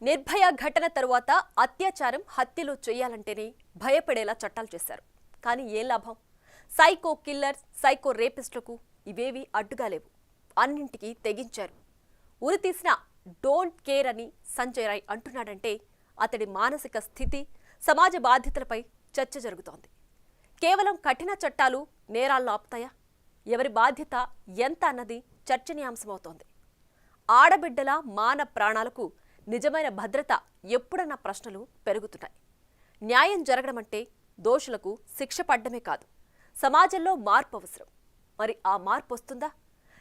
నిర్భయ ఘటన తరువాత అత్యాచారం హత్యలు చేయాలంటేనే భయపడేలా చట్టాలు చేశారు. కానీ ఏం లాభం? సైకో కిల్లర్, సైకో రేపిస్టులకు ఇవేవి అడ్డుగా లేవు. అన్నింటికి తెగించారు. ఉరి తీసిన డోంట్ కేర్ అని సంజయ్ రాయ్ అంటున్నాడంటే అతడి మానసిక స్థితి, సమాజ బాధ్యతలపై చర్చ జరుగుతోంది. కేవలం కఠిన చట్టాలు నేరాలను ఆపుతాయా? ఎవరి బాధ్యత ఎంత అన్నది చర్చనీయాంశమవుతోంది. ఆడబిడ్డల మాన ప్రాణాలకు నిజమైన భద్రత ఎప్పుడన్న ప్రశ్నలు పెరుగుతున్నాయి. న్యాయం జరగడమంటే దోషులకు శిక్ష పడ్డమే కాదు, సమాజంలో మార్పు అవసరం. మరి ఆ మార్పు వస్తుందా?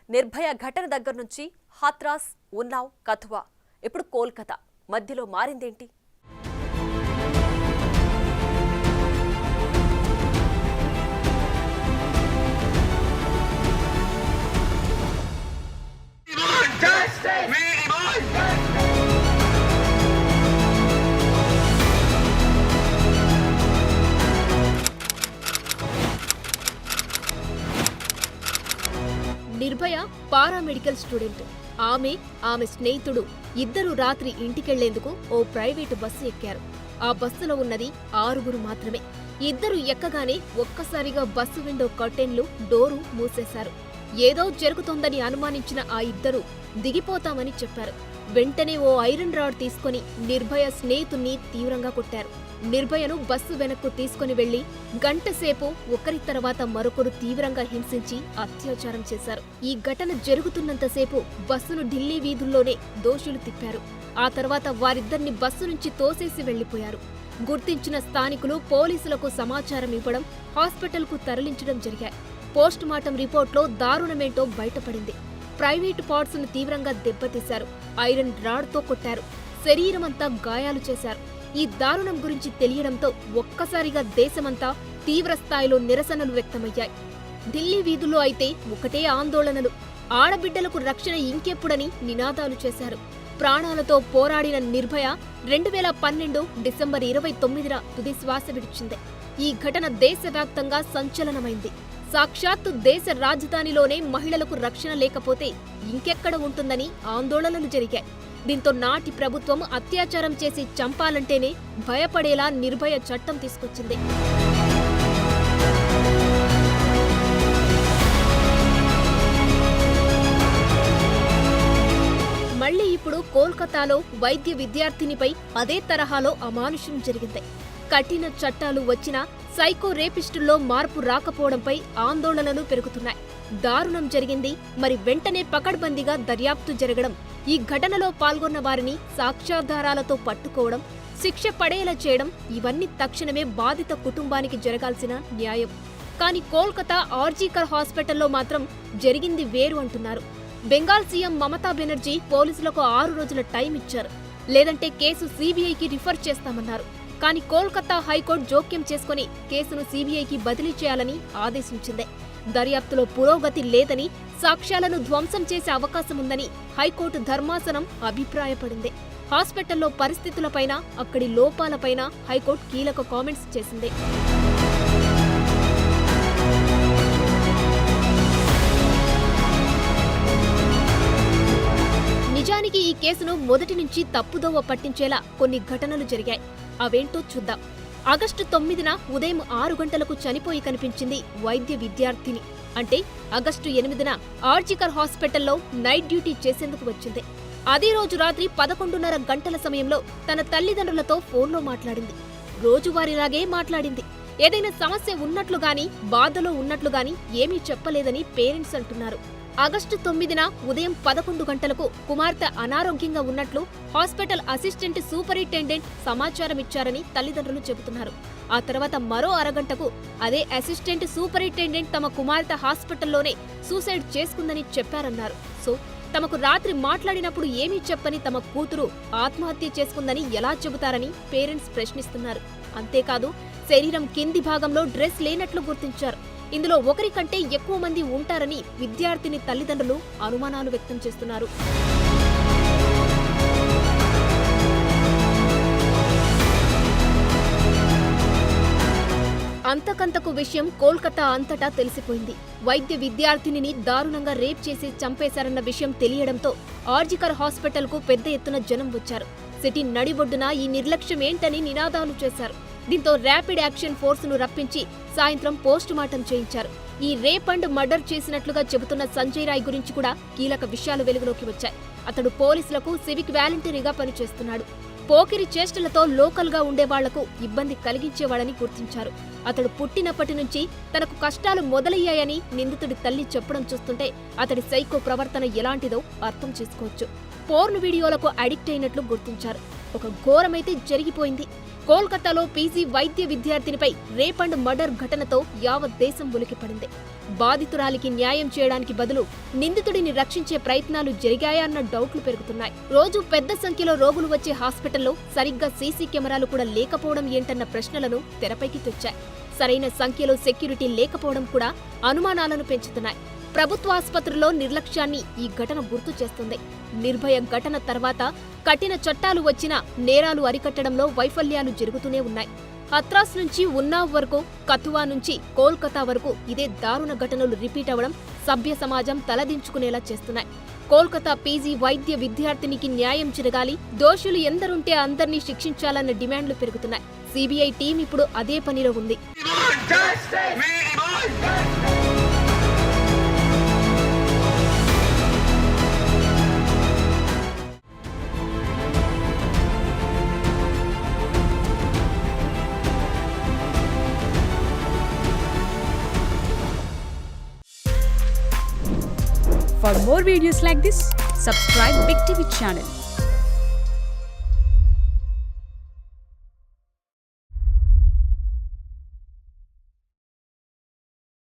నిర్భయ ఘటన దగ్గర నుంచి హాత్రాస్, ఉన్నావ్, కథువా, ఇప్పుడు కోల్కతా, మధ్యలో మారిందేంటి? Nirbhaya paramedical student. ఆమె స్నేహితుడు ఇద్దరు రాత్రి ఇంటికెళ్లేందుకు ఓ ప్రైవేటు బస్సు ఎక్కారు. ఆ బస్సులో ఉన్నది 6 మాత్రమే. ఇద్దరు ఎక్కగానే ఒక్కసారిగా బస్సు విండో కర్టెన్లు, డోరు మూసేశారు. ఏదో జరుగుతోందని అనుమానించిన ఆ ఇద్దరు దిగిపోతామని చెప్పారు. వెంటనే ఓ ఐరన్ రాడ్ తీసుకుని నిర్భయ స్నేహితుణ్ణి తీవ్రంగా కొట్టారు. నిర్భయను బస్సు వెనక్కు తీసుకుని వెళ్లి గంటసేపు ఒకరి తర్వాత మరొకరు తీవ్రంగా హింసించి అత్యాచారం చేశారు. ఈ ఘటన జరుగుతున్నంతసేపు బస్సును ఢిల్లీ వీధుల్లోనే దోషులు తిప్పారు. ఆ తర్వాత వారిద్దరిని బస్సు నుంచి తోసేసి వెళ్లిపోయారు. గుర్తించిన స్థానికులు పోలీసులకు సమాచారం ఇవ్వడం, హాస్పిటల్కు తరలించడం జరిగాయి. పోస్టుమార్టం రిపోర్ట్లో దారుణమేంటో బయటపడింది. ప్రైవేటు పార్ట్స్ ను తీవ్రంగా దెబ్బతీశారు. ఐరన్ రాడ్తో కొట్టారు. శరీరమంతా గాయాలు చేశారు. ఈ దారుణం గురించి తెలియడంతో ఒక్కసారిగా దేశమంతా తీవ్ర స్థాయిలో నిరసనలు వ్యక్తమయ్యాయి. ఢిల్లీ వీధుల్లో అయితే ఒకటే ఆందోళనలు. ఆడబిడ్డలకు రక్షణ ఇంకెప్పుడని నినాదాలు చేశారు. ప్రాణాలతో పోరాడిన నిర్భయ 2012 డిసెంబర్ 29న తుది శ్వాస విడిచింది. ఈ ఘటన దేశవ్యాప్తంగా సంచలనమైంది. సాక్షాత్తు దేశ రాజధానిలోనే మహిళలకు రక్షణ లేకపోతే ఇంకెక్కడ ఉంటుందని ఆందోళనలు జరిగాయి. దీంతో నాటి ప్రభుత్వం అత్యాచారం చేసి చంపాలంటేనే భయపడేలా నిర్భయ చట్టం తీసుకొచ్చింది. మళ్లీ ఇప్పుడు కోల్కతాలో వైద్య విద్యార్థినిపై అదే తరహాలో అమానుషం జరిగింది. కఠిన చట్టాలు వచ్చినా సైకో రేపిస్టుల్లో మార్పు రాకపోవడంపై ఆందోళనలు పెరుగుతున్నాయి. దారుణం జరిగింది, మరి వెంటనే పకడ్బందీగా దర్యాప్తు జరగడం, ఈ ఘటనలో పాల్గొన్న వారిని సాక్ష్యాధారాలతో పట్టుకోవడం, శిక్ష పడేలా చేయడం, ఇవన్నీ తక్షణమే బాధిత కుటుంబానికి జరగాల్సిన న్యాయం. కానీ కోల్కతా ఆర్జీకర్ హాస్పిటల్లో మాత్రం జరిగింది వేరు అంటున్నారు. బెంగాల్ సీఎం మమతా బెనర్జీ పోలీసులకు 6 రోజుల టైం ఇచ్చారు. లేదంటే కేసు సీబీఐకి రిఫర్ చేస్తామన్నారు. కానీ కోల్కతా హైకోర్టు జోక్యం చేసుకుని కేసును సీబీఐకి బదిలీ చేయాలని ఆదేశించింది. దర్యాప్తులో పురోగతి లేదని, సాక్ష్యాలను ధ్వంసం చేసే అవకాశముందని హైకోర్టు ధర్మాసనం అభిప్రాయపడింది. హాస్పిటల్లో పరిస్థితులపైన, అక్కడి లోపాలపైన హైకోర్టు కీలక కామెంట్స్ చేసింది. నిజానికి ఈ కేసును మొదటి నుంచి తప్పుదోవ పట్టించేలా కొన్ని ఘటనలు జరిగాయి. అవేంటో చూద్దాం. ఆగస్టు 9న ఉదయం 6 గంటలకు చనిపోయి కనిపించింది వైద్య విద్యార్థిని. అంటే ఆగస్టు 8న ఆర్జికర్ హాస్పిటల్లో నైట్ డ్యూటీ చేసేందుకు వచ్చింది. అదే రోజు రాత్రి 11:30 గంటల సమయంలో తన తల్లిదండ్రులతో ఫోన్లో మాట్లాడింది. రోజువారీలాగే మాట్లాడింది. ఏదైనా సమస్య ఉన్నట్లుగాని, బాధలో ఉన్నట్లుగాని ఏమీ చెప్పలేదని పేరెంట్స్ అంటున్నారు. ఆగస్టు 9న ఉదయం 11 గంటలకు కుమార్తె అనారోగ్యంగా ఉన్నట్లు హాస్పిటల్ అసిస్టెంట్ సూపరింటెండెంట్ సమాచారం ఇచ్చారని తల్లిదండ్రులు చెబుతున్నారు. ఆ తర్వాత మరో అరగంటకు అదే అసిస్టెంట్ సూపరింటెండెంట్ తమ కుమార్తె హాస్పిటల్లోనే సూసైడ్ చేసుకుందని చెప్పారన్నారు. సో తమకు రాత్రి మాట్లాడినప్పుడు ఏమీ చెప్పని తమ కూతురు ఆత్మహత్య చేసుకుందని ఎలా చెబుతారని పేరెంట్స్ ప్రశ్నిస్తున్నారు. అంతేకాదు, శరీరం కింది భాగంలో డ్రెస్ లేనట్లు గుర్తించారు. ఇందులో ఒకరి కంటే ఎక్కువ మంది ఉంటారని విద్యార్థిని తల్లిదండ్రులు అనుమానాలు వ్యక్తం చేస్తున్నారు. అంతకంతకు విషయం కోల్కతా అంతటా తెలిసిపోయింది. వైద్య విద్యార్థినిని దారుణంగా రేప్ చేసి చంపేశారన్న విషయం తెలియడంతో ఆర్జికర్ హాస్పిటల్కు పెద్ద ఎత్తున జనం వచ్చారు. సిటీ నడిబొడ్డున ఈ నిర్లక్ష్యం ఏంటని నినాదాలు చేశారు. దీంతో ర్యాపిడ్ యాక్షన్ ఫోర్సును రప్పించి సాయంత్రం పోస్ట్ మార్టం చేయించారు. ఈ రేప్ అండ్ మర్డర్ చేసినట్లుగా చెబుతున్న సంజయ్ రాయ్ గురించి కూడా కీలక విషయాలు వెలుగులోకి వచ్చాయి. అతడు పోలీసులకు సివిక్ వాలంటీర్గా పనిచేస్తున్నాడు. పోకిరి చేష్టలతో లోకల్గా ఉండేవాళ్లకు ఇబ్బంది కలిగించేవాడని గుర్తించారు. అతడు పుట్టినప్పటి నుంచి తనకు కష్టాలు మొదలయ్యాయని నిందితుడి తల్లి చెప్పడం చూస్తుంటే అతడి సైకో ప్రవర్తన ఎలాంటిదో అర్థం చేసుకోవచ్చు. పోర్న్ వీడియోలకు అడిక్ట్ అయినట్లు గుర్తించారు. ఒక ఘోరమైతే జరిగిపోయింది. కోల్కతాలో పీజీ వైద్య విద్యార్థినిపై రేప్ అండ్ మర్డర్ ఘటనతో యావత్ దేశం ఉలికిపడింది. బాధితురాలికి న్యాయం చేయడానికి బదులు నిందితుడిని రక్షించే ప్రయత్నాలు జరిగాయన్న డౌట్లు పెరుగుతున్నాయి. రోజు పెద్ద సంఖ్యలో రోగులు వచ్చే హాస్పిటల్లో సరిగ్గా సీసీ కెమెరాలు కూడా లేకపోవడం ఏంటన్న ప్రశ్నలను తెరపైకి తెచ్చాయి. సరైన సంఖ్యలో సెక్యూరిటీ లేకపోవడం కూడా అనుమానాలను పెంచుతున్నాయి. ప్రభుత్వాసుపత్రుల్లో నిర్లక్ష్యాన్ని ఈ ఘటన గుర్తు చేస్తుంది. నిర్భయ ఘటన తర్వాత కఠిన చట్టాలు వచ్చినా నేరాలు అరికట్టడంలో వైఫల్యాలు జరుగుతూనే ఉన్నాయి. హత్రాస్ నుంచి ఉన్నావ్ వరకు, కథువా నుంచి కోల్కతా వరకు ఇదే దారుణ ఘటనలు రిపీట్ అవ్వడం సభ్య సమాజం తలదించుకునేలా చేస్తున్నాయి. కోల్కతా పీజీ వైద్య విద్యార్థినికి న్యాయం జరగాలి, దోషులు ఎందరుంటే అందర్నీ శిక్షించాలన్న డిమాండ్లు పెరుగుతున్నాయి. సిబిఐ టీం ఇప్పుడు అదే పనిలో ఉంది. For more videos like this, subscribe Big TV channel.